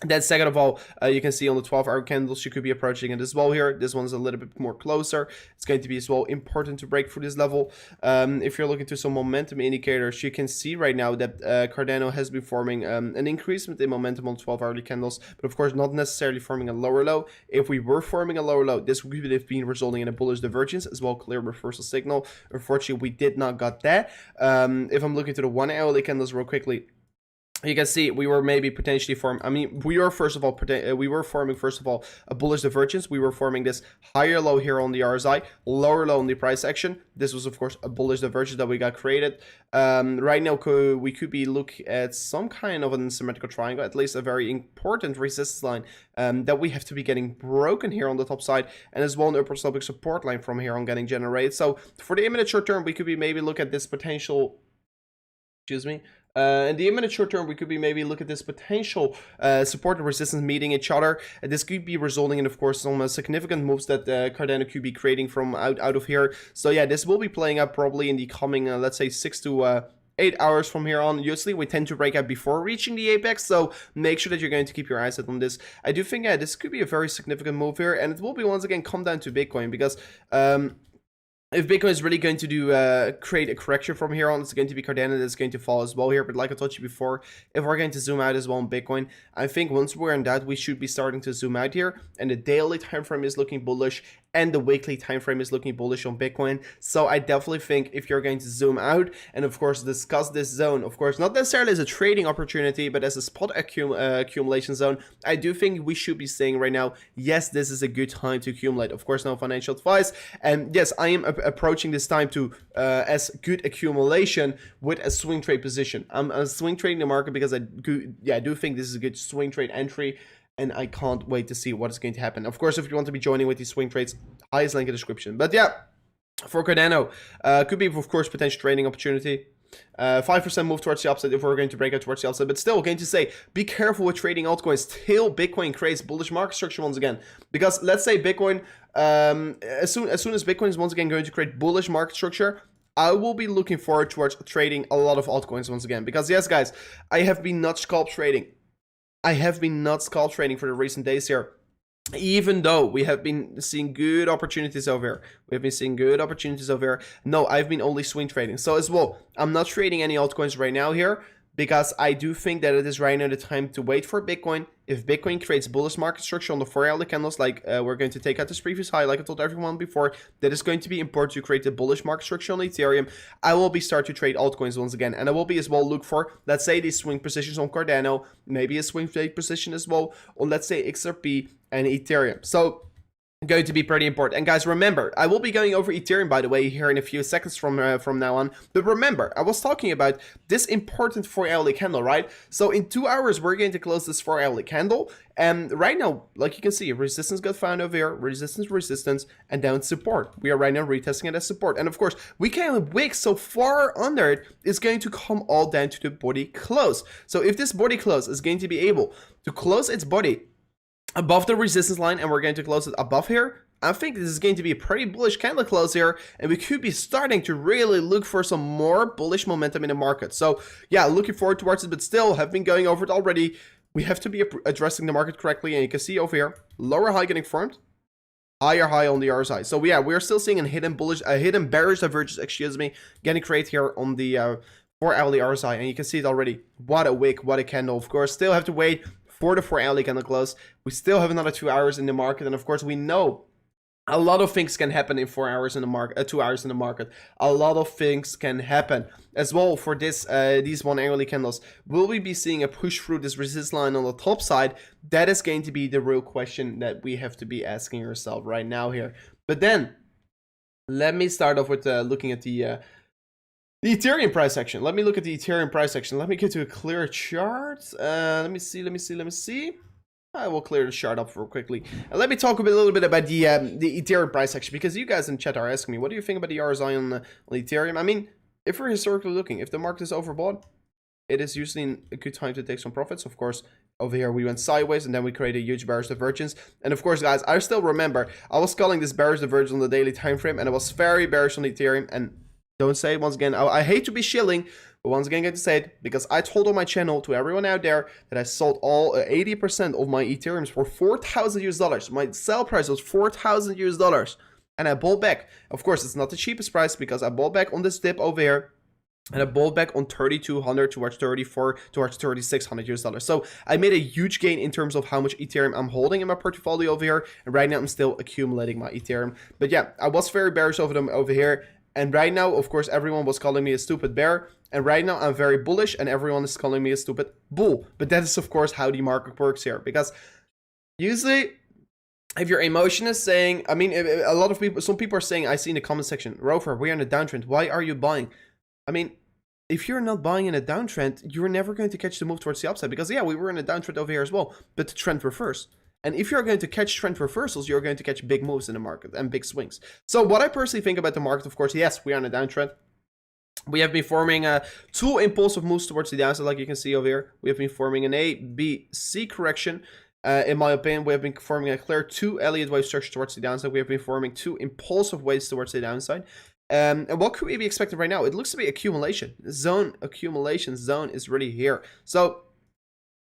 Speaker 1: Then second of all, you can see on the 12-hour candles, you could be approaching it as well here. This one's a little bit more closer. It's going to be as well important to break through this level. If you're looking to some momentum indicators, you can see right now that Cardano has been forming an increasement in momentum on 12-hourly candles, but of course not necessarily forming a lower low. If we were forming a lower low, this would have been resulting in a bullish divergence as well, clear reversal signal. Unfortunately, we did not got that. If I'm looking to the 1-hourly candles real quickly, you can see we were maybe potentially we were forming first of all a bullish divergence. We were forming this higher low here on the RSI, lower low on the price action. This was of course a bullish divergence that we got created. Right now we could be looking at some kind of an symmetrical triangle, at least a very important resistance line that we have to be getting broken here on the top side, and as well an upper sloping support line from here on getting generated. So for the imminent short term, we could be maybe look at this potential, in the imminent short term, we could be maybe look at this potential support and resistance meeting each other. This could be resulting in, of course, some significant moves that Cardano could be creating from out of here. So yeah, this will be playing out probably in the coming, let's say, 6 to 8 hours from here on. Usually we tend to break out before reaching the apex, so make sure that you're going to keep your eyes set on this. I do think, yeah, this could be a very significant move here, and it will be once again come down to Bitcoin, because if Bitcoin is really going to do create a correction from here on, it's going to be Cardano that's going to fall as well here. But like I told you before, if we're going to zoom out as well on Bitcoin, I think once we're in that, we should be starting to zoom out here. And the daily time frame is looking bullish, and the weekly time frame is looking bullish on Bitcoin. So I definitely think if you're going to zoom out and of course discuss this zone, of course not necessarily as a trading opportunity, but as a spot accumulation zone, I do think we should be saying right now, yes, this is a good time to accumulate. Of course, no financial advice, and yes, I am approaching this time to as good accumulation with a swing trade position. I'm swing trading the market because I do think this is a good swing trade entry, and I can't wait to see what is going to happen. Of course, if you want to be joining with these swing trades, highest link in the description. But yeah, for Cardano, could be, of course, potential trading opportunity. 5% move towards the upside if we're going to break out towards the upside. But still, going to say, be careful with trading altcoins till Bitcoin creates bullish market structure once again. Because let's say Bitcoin, as soon as Bitcoin is once again going to create bullish market structure, I will be looking forward towards trading a lot of altcoins once again. Because yes, guys, I have been not scalp trading. I have been not scalp trading for the recent days here. Even though we have been seeing good opportunities over here. We have been seeing good opportunities over here. No, I've been only swing trading. So as well, I'm not trading any altcoins right now here, because I do think that it is right now the time to wait for Bitcoin. If Bitcoin creates bullish market structure on the 4-hourly candles, like we're going to take out this previous high, like I told everyone before, that is going to be important to create a bullish market structure on Ethereum. I will be start to trade altcoins once again, and I will be as well look for, let's say, these swing positions on Cardano, maybe a swing trade position as well on, let's say, XRP and Ethereum. So going to be pretty important. And guys, remember, I will be going over Ethereum, by the way, here in a few seconds from now on. But remember, I was talking about this important 4-hourly candle, right? So in 2 hours, we're going to close this 4-hourly candle. And right now, like you can see, resistance got found over here, resistance, and down support. We are right now retesting it as support. And of course, we can wick so far under it, it's going to come all down to the body close. So if this body close is going to be able to close its body above the resistance line, and we're going to close it above here, I think this is going to be a pretty bullish candle close here, and we could be starting to really look for some more bullish momentum in the market. So yeah, looking forward towards it, but still have been going over it already. We have to be addressing the market correctly, and you can see over here, lower high getting formed, higher high on the RSI. So yeah, we're still seeing a hidden bearish divergence, excuse me, getting created here on the 4-hourly RSI, and you can see it already. What a wick, what a candle. Of course, still have to wait for the 4-hourly candle close. We still have another 2 hours in the market, and of course we know a lot of things can happen in 4 hours in the market, 2 hours in the market. A lot of things can happen as well for this these 1-hourly candles. Will we be seeing a push through this resistance line on the top side? That is going to be the real question that we have to be asking ourselves right now here. But then let me start off with looking at the Ethereum price action. Let me look at the Ethereum price action. Let me get to a clear chart. Let me see. I will clear the chart up real quickly. And let me talk a little bit about the Ethereum price action, because you guys in chat are asking me, what do you think about the RSI on Ethereum? I mean, if we're historically looking, if the market is overbought, it is usually a good time to take some profits. Of course, over here we went sideways, and then we created a huge bearish divergence. And of course, guys, I still remember I was calling this bearish divergence on the daily time frame, and it was very bearish on Ethereum. And don't say it once again. I hate to be shilling, but once again, I'm going to say it because I told on my channel to everyone out there that I sold all 80% of my Ethereums for $4,000 US. My sell price was $4,000 US, and I bought back. Of course, it's not the cheapest price because I bought back on this dip over here, and I bought back on 3,200 towards 34 towards 3,600 US. So I made a huge gain in terms of how much Ethereum I'm holding in my portfolio over here, and right now I'm still accumulating my Ethereum. But yeah, I was very bearish over them over here. And right now, of course, everyone was calling me a stupid bear. And right now, I'm very bullish, and everyone is calling me a stupid bull. But that is, of course, how the market works here. Because usually, if your emotion is saying, I mean, a lot of people, some people are saying, I see in the comment section, Rover, we're in a downtrend. Why are you buying? I mean, if you're not buying in a downtrend, you're never going to catch the move towards the upside. Because, yeah, we were in a downtrend over here as well. But the trend reversed. And if you're going to catch trend reversals, you're going to catch big moves in the market and big swings. So what I personally think about the market, of course, yes, we are on a downtrend. We have been forming 2 impulsive moves towards the downside, like you can see over here. We have been forming an A, B, C correction. In my opinion, we have been forming a clear 2 Elliott wave structure towards the downside. We have been forming 2 impulsive waves towards the downside. And what could we be expecting right now? It looks to be accumulation zone is really here. So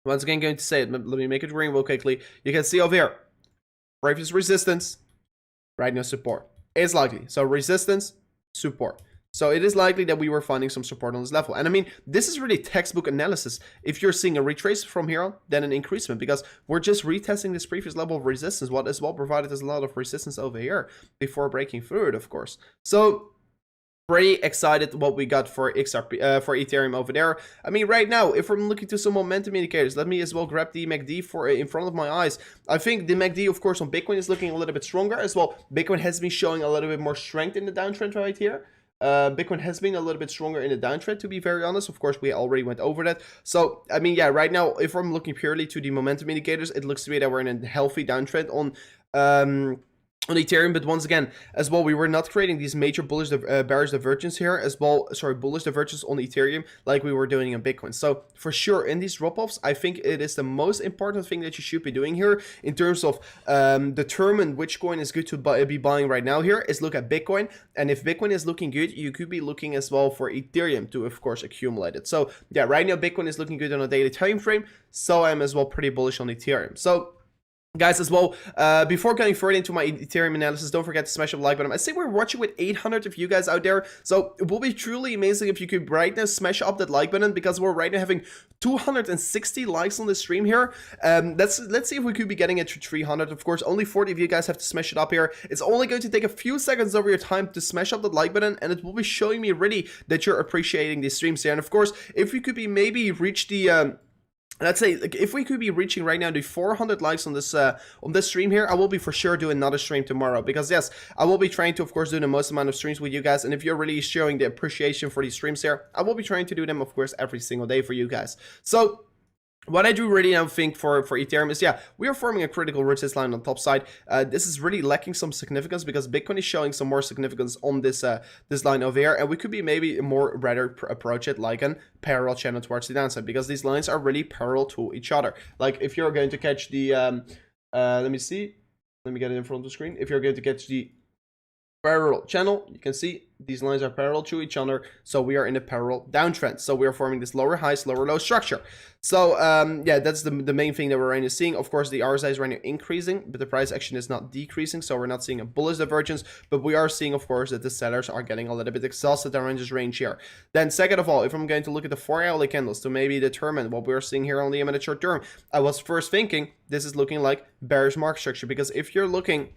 Speaker 1: once again, going to say it. Let me make it ring real quickly. You can see over here, previous resistance, right now support. It's likely. So resistance, support. So it is likely that we were finding some support on this level. And I mean, this is really textbook analysis. If you're seeing a retrace from here on, then an increasement, because we're just retesting this previous level of resistance, what as well provided us a lot of resistance over here before breaking through it, of course. So pretty excited what we got for XRP, for Ethereum over there. I mean, right now, if I'm looking to some momentum indicators, let me as well grab the MACD for in front of my eyes. I think the MACD, of course, on Bitcoin is looking a little bit stronger as well. Bitcoin has been showing a little bit more strength in the downtrend right here. Bitcoin has been a little bit stronger in the downtrend, to be very honest. Of course, we already went over that. So, I mean, yeah, right now, if I'm looking purely to the momentum indicators, it looks to me that we're in a healthy downtrend on on Ethereum, but once again, as well, we were not creating these major bullish, bearish divergence here as well. Sorry, bullish divergence on Ethereum like we were doing in Bitcoin. So for sure, in these drop-offs, I think it is the most important thing that you should be doing here in terms of determine which coin is good to be buying right now. Here is look at Bitcoin, and if Bitcoin is looking good, you could be looking as well for Ethereum to, of course, accumulate it. So yeah, right now Bitcoin is looking good on a daily time frame, so I'm as well pretty bullish on Ethereum. So guys, as well, before going further into my Ethereum analysis, don't forget to smash the like button. I say we're watching with 800 of you guys out there, so it will be truly amazing if you could right now smash up that like button, because we're right now having 260 likes on the stream here. Let's see if we could be getting it to 300. Of course, only 40 of you guys have to smash it up here. It's only going to take a few seconds over your time to smash up that like button, and it will be showing me really that you're appreciating these streams here. And of course, if we could be maybe reach the let's say, like, if we could be reaching right now the 400 likes on this stream here, I will be for sure doing another stream tomorrow, because yes, I will be trying to, of course, do the most amount of streams with you guys. And if you're really showing the appreciation for these streams here, I will be trying to do them, of course, every single day for you guys. So what I do really now think for Ethereum is, yeah, we are forming a critical resistance line on the top side. This is really lacking some significance, because Bitcoin is showing some more significance on this this line over here, and we could be maybe more rather approach it like an parallel channel towards the downside, because these lines are really parallel to each other. Like if you're going to catch the let me see, let me get it in front of the screen. If you're going to catch the parallel channel, you can see these lines are parallel to each other, so we are in a parallel downtrend. So we are forming this lower highs, lower low structure. So yeah, that's the main thing that we're right now seeing. Of course, the RSI is right now increasing, but the price action is not decreasing, so we're not seeing a bullish divergence, but we are seeing, of course, that the sellers are getting a little bit exhausted around this range here. Then second of all, if I'm going to look at the 4-hourly candles to maybe determine what we're seeing here on the minute short term, I was first thinking this is looking like bearish market structure, because if you're looking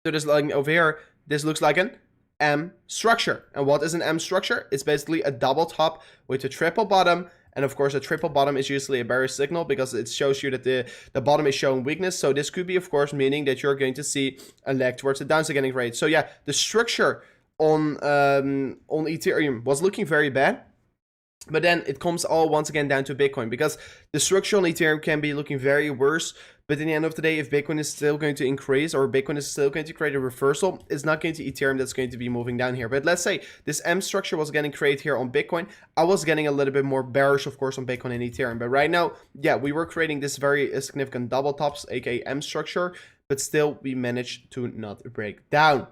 Speaker 1: to this line over here, this looks like an M structure. And what is an M structure? It's basically a double top with a triple bottom. And of course, a triple bottom is usually a bearish signal, because it shows you that the bottom is showing weakness. So this could be, of course, meaning that you're going to see a leg towards the downside getting ready. So yeah, the structure on Ethereum was looking very bad. But then it comes all once again down to Bitcoin, because the structure on Ethereum can be looking very worse. But in the end of the day, if Bitcoin is still going to increase, or Bitcoin is still going to create a reversal, it's not going to Ethereum that's going to be moving down here. But let's say this M structure was getting created here on Bitcoin. I was getting a little bit more bearish, of course, on Bitcoin and Ethereum. But right now, yeah, we were creating this very significant double tops, aka M structure, but still we managed to not break down.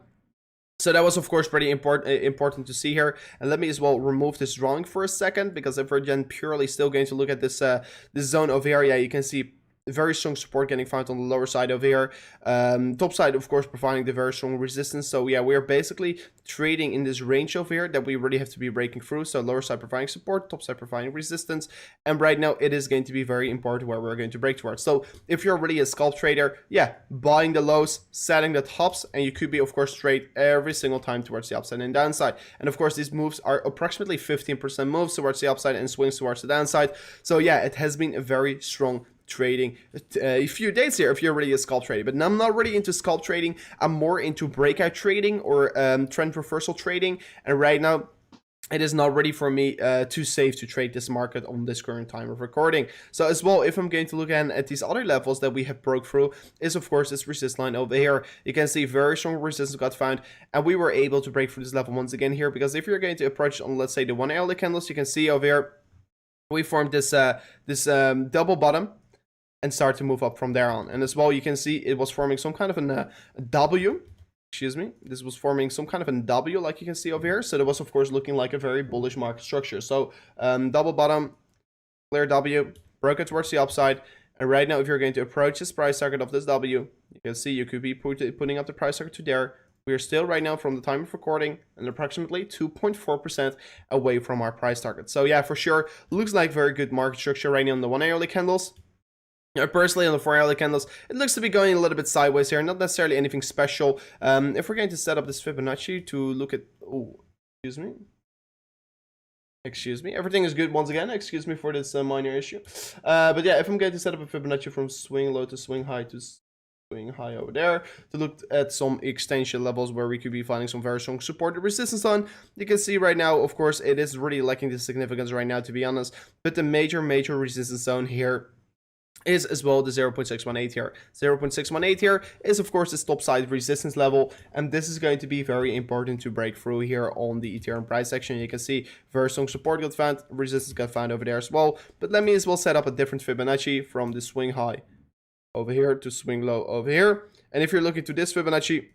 Speaker 1: So that was, of course, pretty important to see here. And let me as well remove this drawing for a second, because if we're then purely still going to look at this this zone over here, yeah, you can see very strong support getting found on the lower side over here. Top side, of course, providing the very strong resistance. So yeah, we're basically trading in this range over here that we really have to be breaking through. So lower side providing support, top side providing resistance. And right now it is going to be very important where we're going to break towards. So if you're really a scalp trader, yeah, buying the lows, setting the tops, and you could be, of course, trade every single time towards the upside and downside. And of course, these moves are approximately 15% moves towards the upside and swings towards the downside. So yeah, it has been a very strong trading a few days here if you're really a scalp trader. But I'm not really into scalp trading. I'm more into breakout trading or trend reversal trading, and right now it is not ready for me too safe to trade this market on this current time of recording. So as well, if I'm going to look at these other levels that we have broke through, is of course this resist line over here. You can see very strong resistance got found, and we were able to break through this level once again here, because if you're going to approach on, let's say, the 1 hourly candles, you can see over here we formed this double bottom and start to move up from there on. And as well, you can see it was forming some kind of a W. Excuse me. This was forming some kind of a W, like you can see over here. So that was, of course, looking like a very bullish market structure. So double bottom, clear W, broke it towards the upside. And right now, if you're going to approach this price target of this W, you can see you could be putting up the price target to there. We are still right now from the time of recording and approximately 2.4% away from our price target. So yeah, for sure, looks like very good market structure right now on the 1 hourly candles. Personally, on the 4 hourly candles, it looks to be going a little bit sideways here, not necessarily anything special. If we're going to set up this Fibonacci to look at, oh, excuse me, everything is good once again, excuse me for this minor issue. But yeah, if I'm going to set up a Fibonacci from swing low to swing high to swing high over there, to look at some extension levels where we could be finding some very strong support and resistance on, you can see right now, of course, it is really lacking the significance right now, to be honest. But the major resistance zone here is as well the 0.618 here. 0.618 here is of course the top side resistance level, and this is going to be very important to break through here on the Ethereum price section. You can see very strong support got found, resistance got found over there as well. But let me as well set up a different Fibonacci from the swing high over here to swing low over here. And if you're looking to this Fibonacci,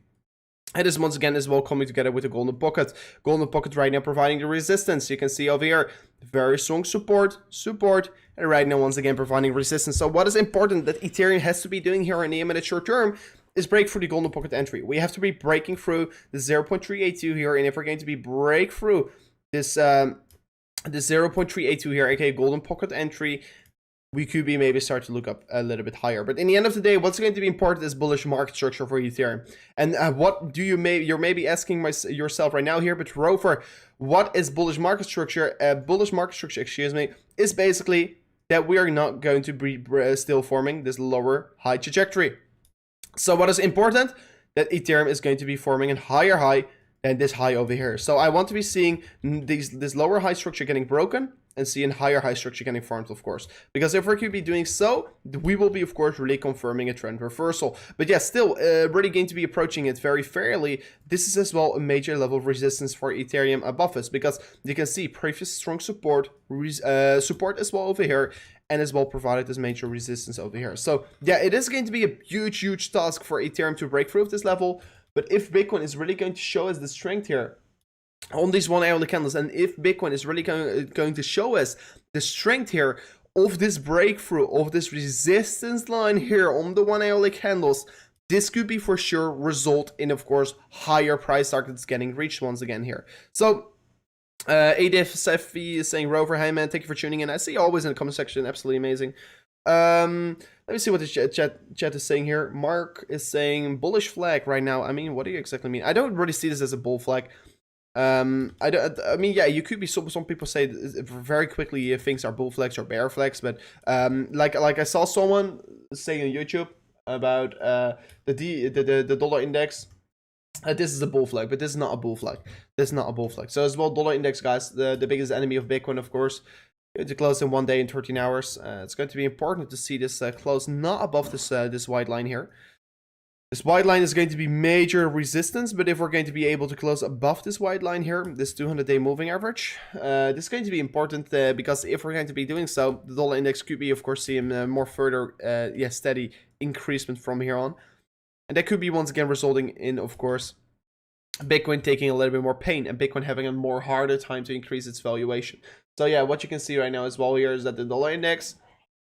Speaker 1: it is once again as well coming together with the golden pocket. Golden pocket right now providing the resistance. You can see over here, very strong support, and right now once again providing resistance. So what is important that Ethereum has to be doing here in the immediate short term is break through the golden pocket entry. We have to be breaking through the 0.382 here, and if we're going to be break through this 0.382 here, aka golden pocket entry, we could be maybe start to look up a little bit higher. But in the end of the day, what's going to be important is bullish market structure for Ethereum. And what do you're maybe asking yourself right now here, but Rover, what is bullish market structure? Bullish market structure, excuse me, is basically that we are not going to be still forming this lower high trajectory. So what is important? That Ethereum is going to be forming a higher high than this high over here. So I want to be seeing this lower high structure getting broken and see a higher high structure getting formed, of course. Because if we could be doing so, we will be, of course, really confirming a trend reversal. But yeah, still, really going to be approaching it very fairly. This is as well a major level of resistance for Ethereum above us, because you can see previous strong support as well over here, and as well provided this major resistance over here. So yeah, it is going to be a huge task for Ethereum to break through this level. But if Bitcoin is really going to show us the strength here on these 1 hourly candles, and if Bitcoin is really going to show us the strength here of this breakthrough, of this resistance line here on the 1 hourly candles, this could be for sure result in, of course, higher price targets getting reached once again here. So Adif Sefi is saying, Rover, hey man, thank you for tuning in. I see you always in the comment section, absolutely amazing. Let me see what the chat is saying here. Mark is saying bullish flag right now. I mean, what do you exactly mean? I don't really see this as a bull flag. I mean, yeah, you could be, some people say very quickly if things are bull flags or bear flags, but like I saw someone say on YouTube about the dollar index. This is a bull flag, but this is not a bull flag. This is not a bull flag. So as well, dollar index, guys, the biggest enemy of Bitcoin, of course, to close in 1 day and 13 hours. It's going to be important to see this close not above this white line here. This white line is going to be major resistance, but if we're going to be able to close above this white line here, this 200-day moving average, this is going to be important because if we're going to be doing so, the dollar index could be, of course, seeing more further, steady increasement from here on. And that could be once again resulting in, of course, Bitcoin taking a little bit more pain and Bitcoin having a more harder time to increase its valuation. So yeah, what you can see right now as well here is that the dollar index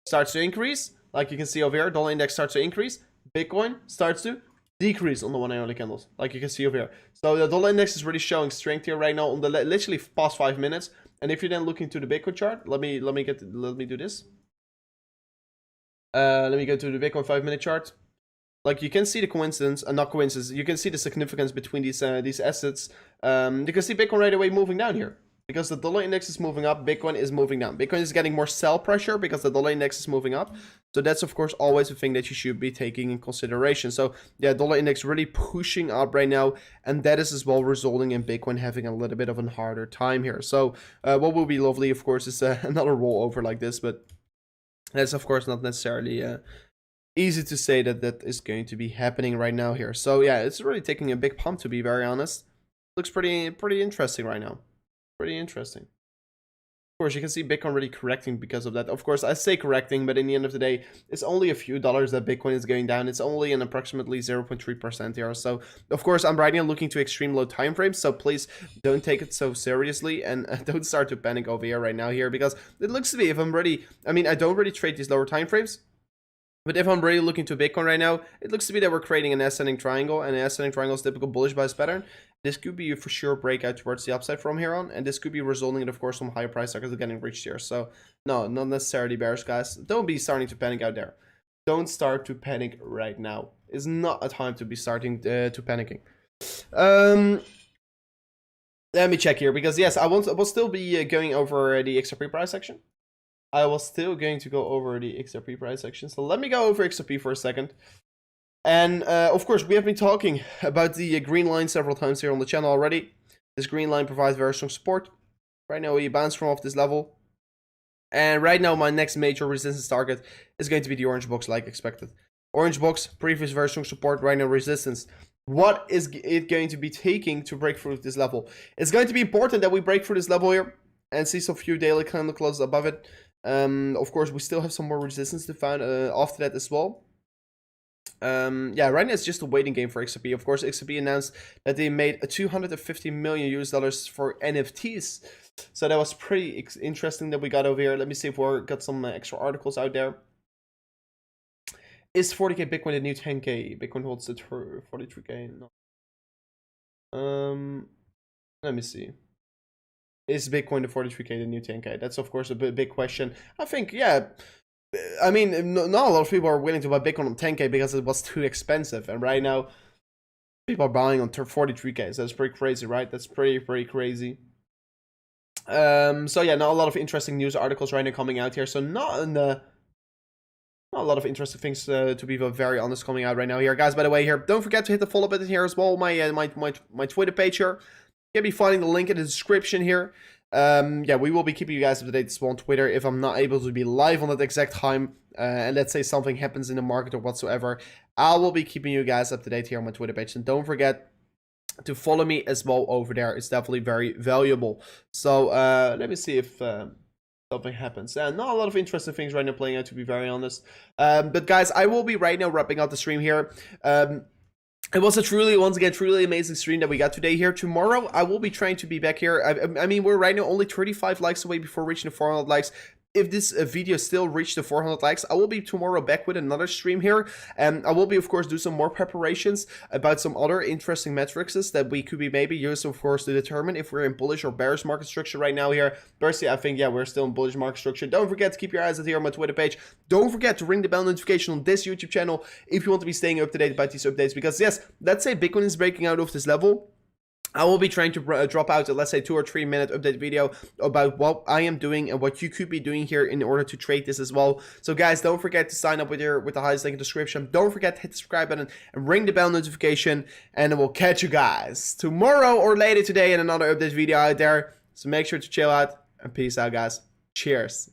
Speaker 1: starts to increase. Like you can see over here, dollar index starts to increase. Bitcoin starts to decrease on the 1 hourly candles, like you can see over here. So the dollar index is really showing strength here right now on the literally past 5 minutes. And if you're then looking to the Bitcoin chart, let me do this. Let me go to the Bitcoin 5-minute chart. Like you can see the coincidence, not coincidence. You can see the significance between these assets. You can see Bitcoin right away moving down here. Because the dollar index is moving up, Bitcoin is moving down. Bitcoin is getting more sell pressure because the dollar index is moving up. So that's, of course, always a thing that you should be taking in consideration. So, yeah, dollar index really pushing up right now. And that is as well resulting in Bitcoin having a little bit of a harder time here. So, what will be lovely, of course, is another rollover like this. But that's, of course, not necessarily easy to say that that is going to be happening right now here. So, yeah, it's really taking a big pump, to be very honest. Looks pretty interesting right now. Pretty interesting. Of course, you can see Bitcoin really correcting because of that. Of course, I say correcting, but in the end of the day, it's only a few dollars that Bitcoin is going down. It's only an approximately 0.3% here. So, of course, I'm right now looking to extreme low time frames. So please don't take it so seriously and don't start to panic over here right now here, because it looks to me, if I'm ready, I mean, I don't really trade these lower time frames. But if I'm really looking to Bitcoin right now, it looks to be that we're creating an ascending triangle, and an ascending triangle is typical bullish bias pattern. This could be for sure breakout towards the upside from here on, and this could be resulting in, of course, some higher price targets getting reached here. So, no, not necessarily bearish, guys. Don't be starting to panic out there. Don't start to panic right now. It's not a time to be starting to panicking. Let me check here, because yes, I will still be going over the XRP price section. I was still going to go over the XRP price section. So let me go over XRP for a second. And of course, we have been talking about the green line several times here on the channel already. This green line provides very strong support. Right now, we bounce from off this level. And right now, my next major resistance target is going to be the orange box, like expected. Orange box, previous very strong support, right now resistance. What is it going to be taking to break through this level? It's going to be important that we break through this level here and see some few daily candle closes above it. Of course, we still have some more resistance to find after that as well. Yeah, right now it's just a waiting game for XRP. Of course, XRP announced that they made a $250 million US for NFTs. So that was pretty interesting that we got over here. Let me see if we got some extra articles out there. Is 40k Bitcoin the new 10k? Bitcoin holds it for 43k. No. Let me see. Is Bitcoin the 43k the new 10k? That's of course a big question. I think, yeah. I mean, not a lot of people are willing to buy Bitcoin on 10k because it was too expensive, and right now people are buying on 43k. So that's pretty crazy, right? That's pretty crazy. So yeah, not a lot of interesting news articles right now coming out here. So not a lot of interesting things, to be very honest, coming out right now here, guys. By the way, here, don't forget to hit the follow button here as well. My Twitter page here. You'll be finding the link in the description here. Yeah, we will be keeping you guys up to date as well on Twitter. If I'm not able to be live on that exact time, and let's say something happens in the market or whatsoever, I will be keeping you guys up to date here on my Twitter page. And don't forget to follow me as well over there. It's definitely very valuable. So let me see if something happens. Not a lot of interesting things right now playing out, to be very honest. But guys, I will be right now wrapping up the stream here. It was a once again, truly amazing stream that we got today here. Tomorrow, I will be trying to be back here. I mean, we're right now only 35 likes away before reaching the 400 likes. If this video still reached the 400 likes, I will be tomorrow back with another stream here. And I will be, of course, do some more preparations about some other interesting metrics that we could be maybe use, of course, to determine if we're in bullish or bearish market structure right now here. Personally, I think, yeah, we're still in bullish market structure. Don't forget to keep your eyes out here on my Twitter page. Don't forget to ring the bell notification on this YouTube channel if you want to be staying up to date about these updates. Because, yes, let's say Bitcoin is breaking out of this level, I will be trying to drop out a, let's say, 2 or 3 minute update video about what I am doing and what you could be doing here in order to trade this as well. So guys, don't forget to sign up with the highest link in the description. Don't forget to hit the subscribe button and ring the bell notification, and we'll catch you guys tomorrow or later today in another update video out there. So make sure to chill out and peace out, guys. Cheers.